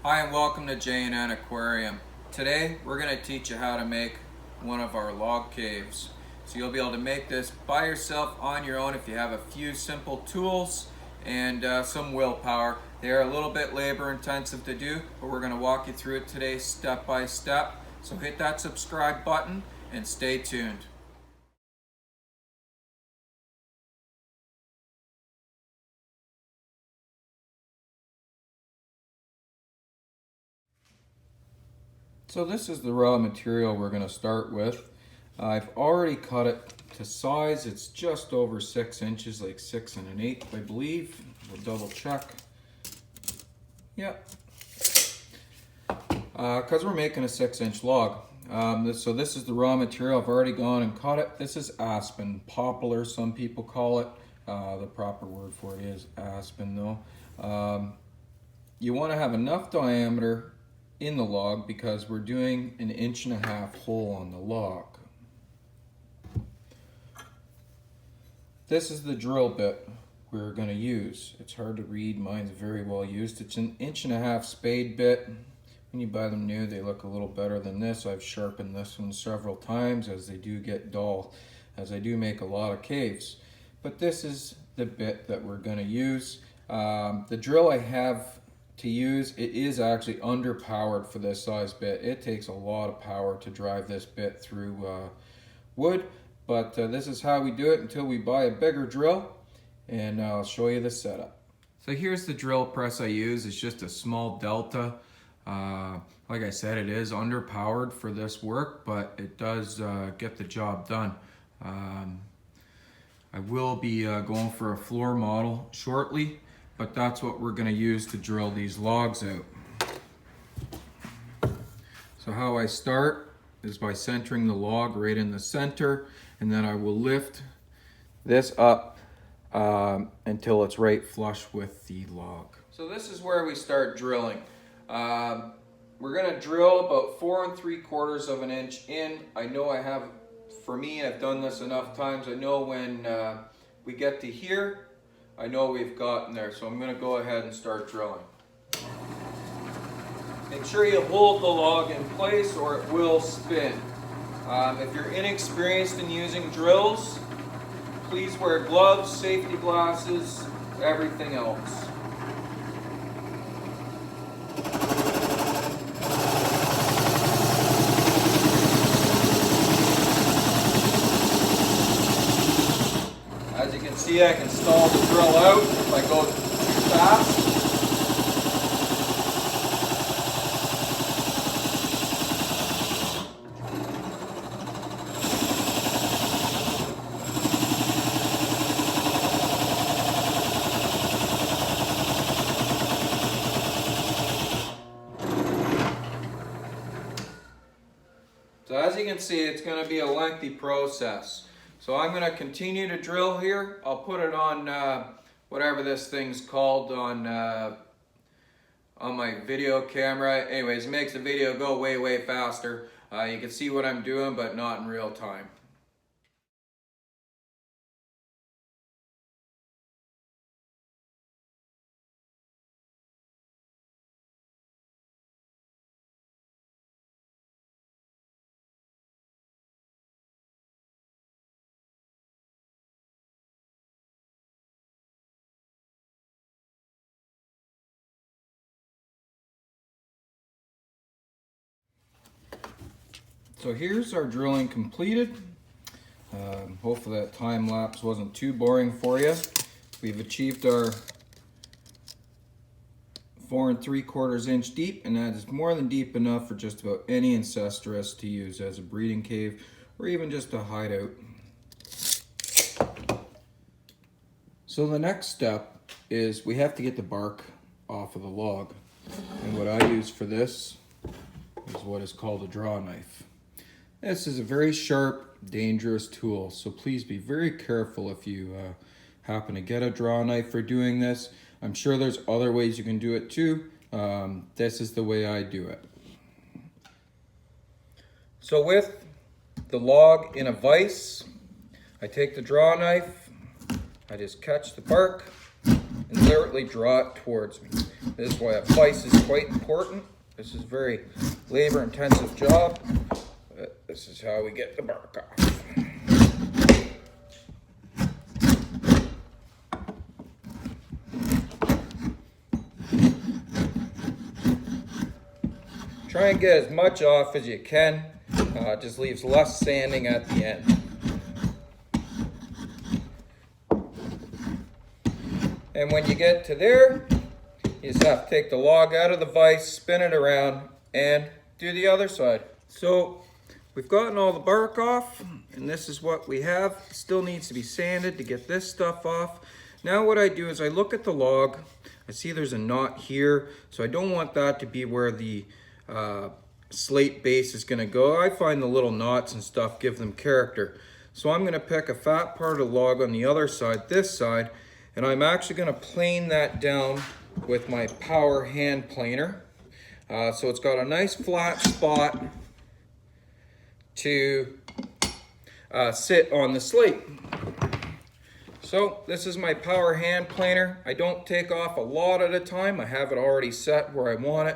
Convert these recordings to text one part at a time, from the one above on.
Hi and welcome to J&N Aquarium. Today we're going to teach you how to make one of our log caves. So you'll be able to make this by yourself on your own if you have a few simple tools and some willpower. They are a little bit labor intensive to do, but we're going to walk you through it today step by step. So hit that subscribe button and stay tuned. So this is the raw material we're going to start with. I've already cut it to size. It's just over 6 inches, like 6 1/8, I believe. We'll double check. Yep. Because we're making a 6-inch log. So this is the raw material. I've already gone and cut it. This is aspen, poplar, some people call it. The proper word for it is aspen, though. You want to have enough diameter in the log because we're doing an 1.5 inch hole on the log. This is the drill bit we're going to use. It's hard to read, mine's very well used. It's an 1.5 inch spade bit. When you buy them new, they look a little better than this. I've sharpened this one several times as they do get dull, as I do make a lot of caves. But this is the bit that we're going to use. The drill I have to use, it is actually underpowered for this size bit. It takes a lot of power to drive this bit through wood, but this is how we do it until we buy a bigger drill, and I'll show you the setup. So here's the drill press I use. It's just a small Delta. Like I said, it is underpowered for this work, but it does get the job done. I will be going for a floor model shortly, but that's what we're going to use to drill these logs out. So how I start is by centering the log right in the center, and then I will lift this up until it's right flush with the log. So this is where we start drilling. We're going to drill about 4 3/4 inch in. I know I have, for me, I've done this enough times. I know when we get to here, I know we've gotten there, so I'm going to go ahead and start drilling. Make sure you hold the log in place or it will spin. If you're inexperienced in using drills, please wear gloves, safety glasses, everything else. As you can see, I can stall the drill out if I go too fast. So as you can see, it's going to be a lengthy process. So I'm going to continue to drill here. I'll put it on whatever this thing's called on my video camera. Anyways, it makes the video go way faster. You can see what I'm doing, but not in real time. So here's our drilling completed. Hopefully that time lapse wasn't too boring for you. We've achieved our 4 3/4 inch deep, and that is more than deep enough for just about any ancestress to use as a breeding cave or even just a hideout. So the next step is we have to get the bark off of the log. And what I use for this is what is called a draw knife. This is a very sharp, dangerous tool, so please be very careful if you happen to get a draw knife for doing this. I'm sure there's other ways you can do it too. This is the way I do it. So with the log in a vise, I take the draw knife, I just catch the bark, and deliberately draw it towards me. This is why a vise is quite important. This is a very labor-intensive job, but this is how we get the bark off. Try and get as much off as you can. It just leaves less sanding at the end. And when you get to there, you just have to take the log out of the vise, spin it around, and do the other side. So we've gotten all the bark off, and this is what we have. It still needs to be sanded to get this stuff off. Now what I do is I look at the log. I see there's a knot here, so I don't want that to be where the slate base is going to go. I find the little knots and stuff give them character. So I'm going to pick a fat part of the log on the other side, this side, and I'm actually going to plane that down with my power hand planer. So it's got a nice flat spot to sit on the slate. So this is my power hand planer. I don't take off a lot at a time. I have it already set where I want it.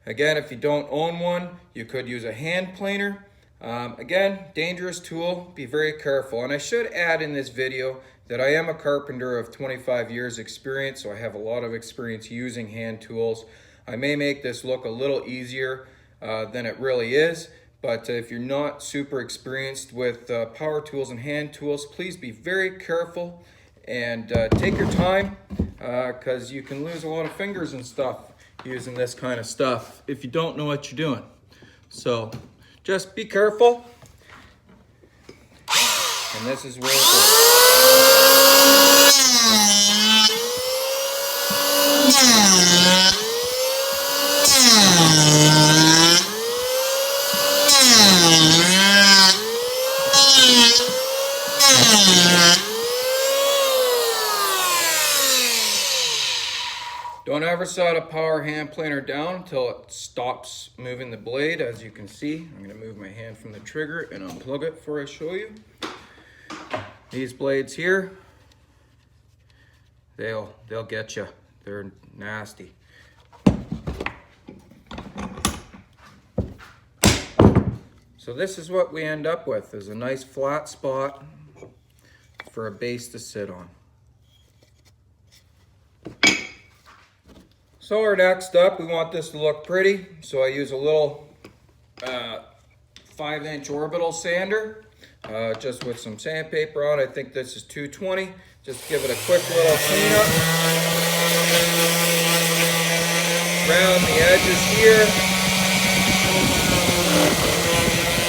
Again, if you don't own one, you could use a hand planer. Again, dangerous tool, be very careful. And I should add in this video that I am a carpenter of 25 years experience, so I have a lot of experience using hand tools. I may make this look a little easier than it really is, but if you're not super experienced with power tools and hand tools, please be very careful and take your time, because you can lose a lot of fingers and stuff using this kind of stuff if you don't know what you're doing. So just be careful. And this is where it goes. Don't ever set a power hand planer down until it stops moving the blade. As you can see, I'm going to move my hand from the trigger and unplug it before I show you. These blades here, they'll get you. They're nasty. So this is what we end up with, is a nice flat spot for a base to sit on. So our next up, we want this to look pretty, so I use a little 5-inch orbital sander, just with some sandpaper on. I think this is 220. Just give it a quick little cleanup. Around the edges here.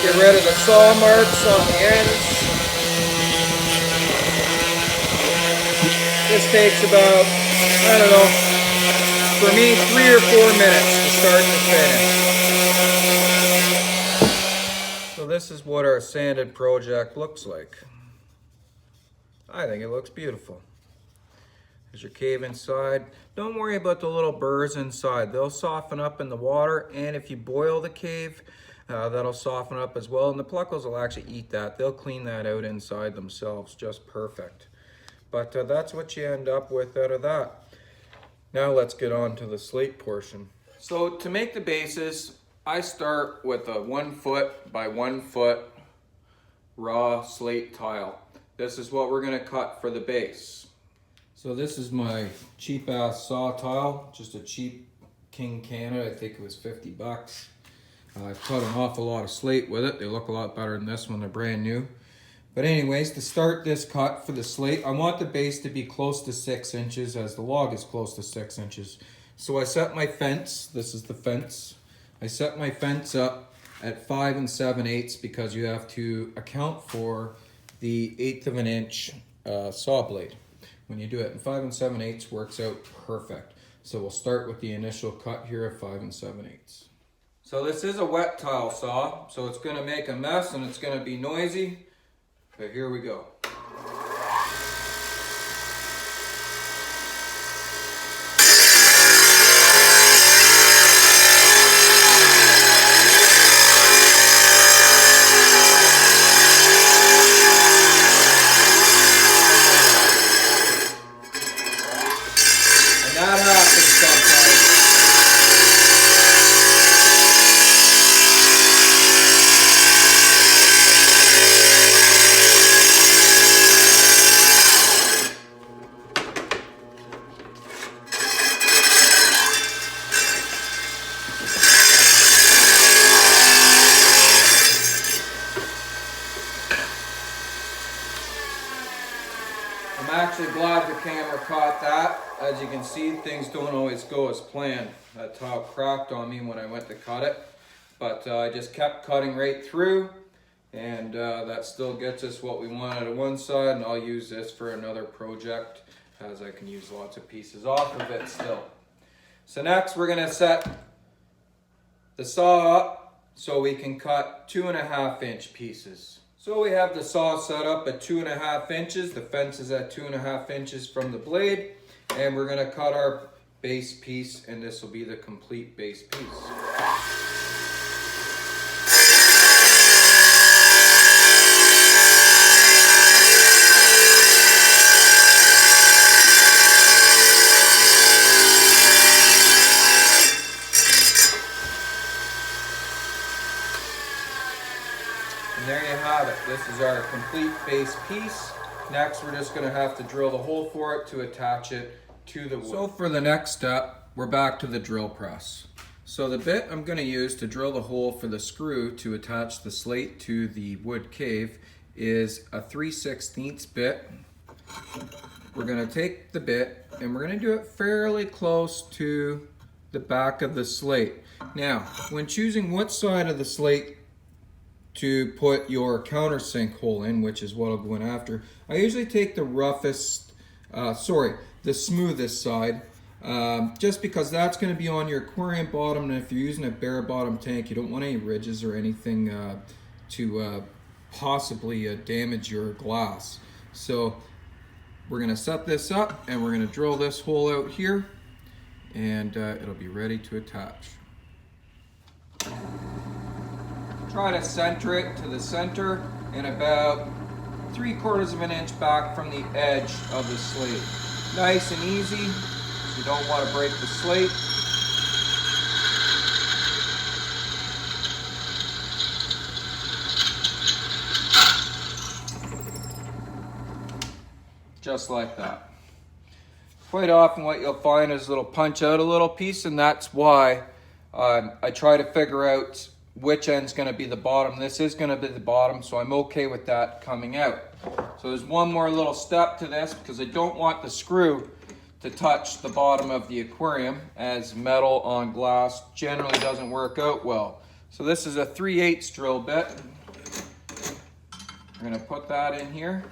Get rid of the saw marks on the ends. This takes about, I don't know, for me, 3 or 4 minutes to start to finish. So this is what our sanded project looks like. I think it looks beautiful. There's your cave inside. Don't worry about the little burrs inside. They'll soften up in the water, and if you boil the cave, that'll soften up as well. And the Plecos will actually eat that. They'll clean that out inside themselves just perfect. But that's what you end up with out of that. Now let's get on to the slate portion. So to make the bases, I start with a 1 foot by 1 foot raw slate tile. This is what we're gonna cut for the base. So this is my cheap ass saw tile, just a cheap King Canada. I think it was 50 bucks. I've cut an awful lot of slate with it. They look a lot better than this when they're brand new. But anyways, to start this cut for the slate, I want the base to be close to 6 inches, as the log is close to 6 inches. So I set my fence, this is the fence. I set my fence up at 5 7/8 because you have to account for the 1/8 of an inch saw blade. When you do it in 5 7/8 works out perfect. So we'll start with the initial cut here of 5 7/8. So this is a wet tile saw, so it's gonna make a mess and it's gonna be noisy. But here we go. actually glad the camera caught that. As you can see, things don't always go as planned. That tile cracked on me when I went to cut it. But I just kept cutting right through, and that still gets us what we wanted on one side, and I'll use this for another project as I can use lots of pieces off of it still. So next we're gonna set the saw up so we can cut 2.5 inch pieces. So we have the saw set up at 2.5 inches. The fence is at 2.5 inches from the blade, and we're gonna cut our base piece, and this will be the complete base piece. And there you have it. This is our complete base piece. Next, we're just gonna have to drill the hole for it to attach it to the wood. So for the next step, we're back to the drill press. So the bit I'm gonna use to drill the hole for the screw to attach the slate to the wood cave is a 3/16 bit. We're gonna take the bit and we're gonna do it fairly close to the back of the slate. Now, when choosing what side of the slate to put your countersink hole in, which is what I'll go in after, I usually take the the smoothest side, just because that's going to be on your aquarium bottom, and if you're using a bare bottom tank, you don't want any ridges or anything to possibly damage your glass. So we're going to set this up and we're going to drill this hole out here, and it'll be ready to attach. Try to center it to the center and about 3/4 of an inch back from the edge of the slate. Nice and easy. You don't want to break the slate. Just like that. Quite often what you'll find is it'll punch out a little piece, and that's why I try to figure out which end's going to be the bottom. This is going to be the bottom, so I'm okay with that coming out. So there's one more little step to this, because I don't want the screw to touch the bottom of the aquarium, as metal on glass generally doesn't work out well. So this is a 3/8 drill bit. We're going to put that in here.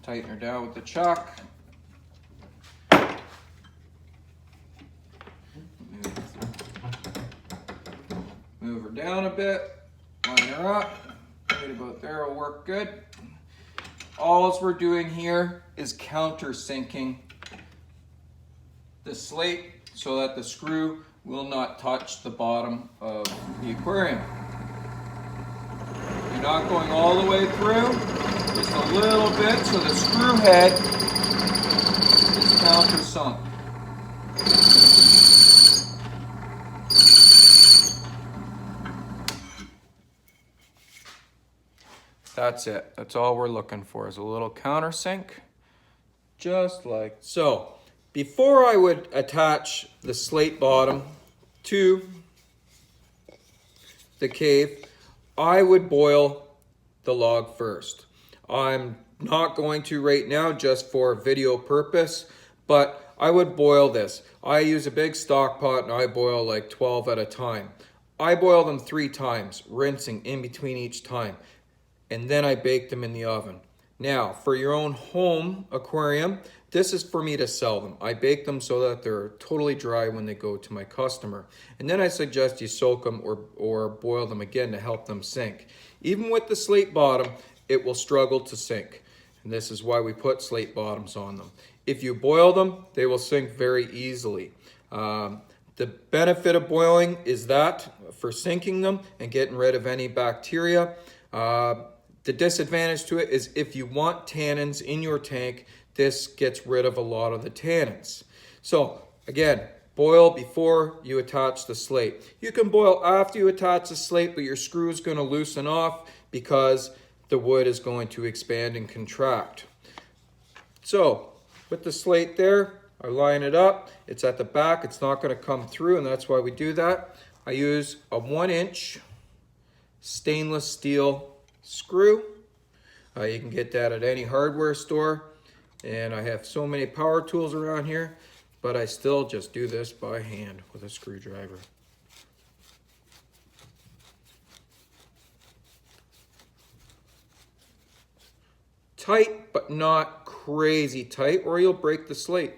Tighten her down with the chuck. Move her down a bit, line her up, right about there will work good. All we're doing here is countersinking the slate so that the screw will not touch the bottom of the aquarium. You're not going all the way through, just a little bit so the screw head is countersunk. That's it. That's all we're looking for, is a little countersink, just like so. Before I would attach the slate bottom to the cave, I would boil the log first. I'm not going to right now, just for video purpose, but I would boil this. I use a big stock pot and I boil like 12 at a time. I boil them 3 times, rinsing in between each time. And then I bake them in the oven. Now, for your own home aquarium, this is for me to sell them. I bake them so that they're totally dry when they go to my customer. And then I suggest you soak them or boil them again to help them sink. Even with the slate bottom, it will struggle to sink. And this is why we put slate bottoms on them. If you boil them, they will sink very easily. The benefit of boiling is that for sinking them and getting rid of any bacteria. The disadvantage to it is if you want tannins in your tank, this gets rid of a lot of the tannins. So again, boil before you attach the slate. You can boil after you attach the slate, but your screw is going to loosen off because the wood is going to expand and contract. So with the slate there, I line it up. It's at the back. It's not going to come through, and that's why we do that. I use a 1-inch stainless steel screw. You can get that at any hardware store. And I have so many power tools around here, but I still just do this by hand with a screwdriver. Tight, but not crazy tight, or you'll break the slate.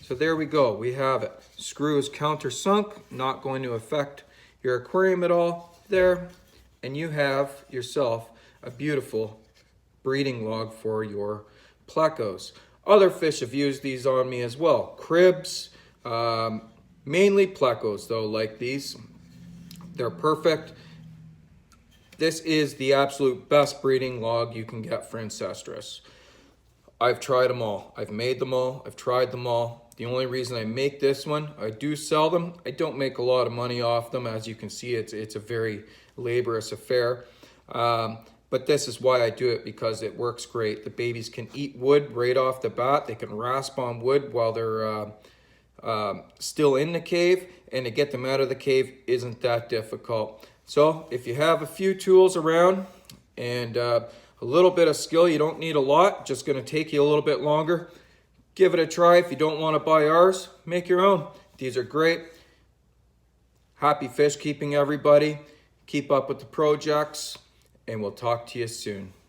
So there we go, we have it. Screw is countersunk, not going to affect your aquarium at all. There, and you have yourself a beautiful breeding log for your plecos. Other fish have used these on me as well. Cribs, mainly plecos though, like these. They're perfect. This is the absolute best breeding log you can get for Ancestris. I've tried them all. I've made them all. I've tried them all. The only reason I make this one, I do sell them. I don't make a lot of money off them. As you can see, it's a very laborious affair. But this is why I do it, because it works great. The babies can eat wood right off the bat. They can rasp on wood while they're still in the cave, and to get them out of the cave isn't that difficult. So if you have a few tools around and a little bit of skill, you don't need a lot, just gonna take you a little bit longer, give it a try. If you don't wanna buy ours, make your own. These are great. Happy fish keeping, everybody. Keep up with the projects, and we'll talk to you soon.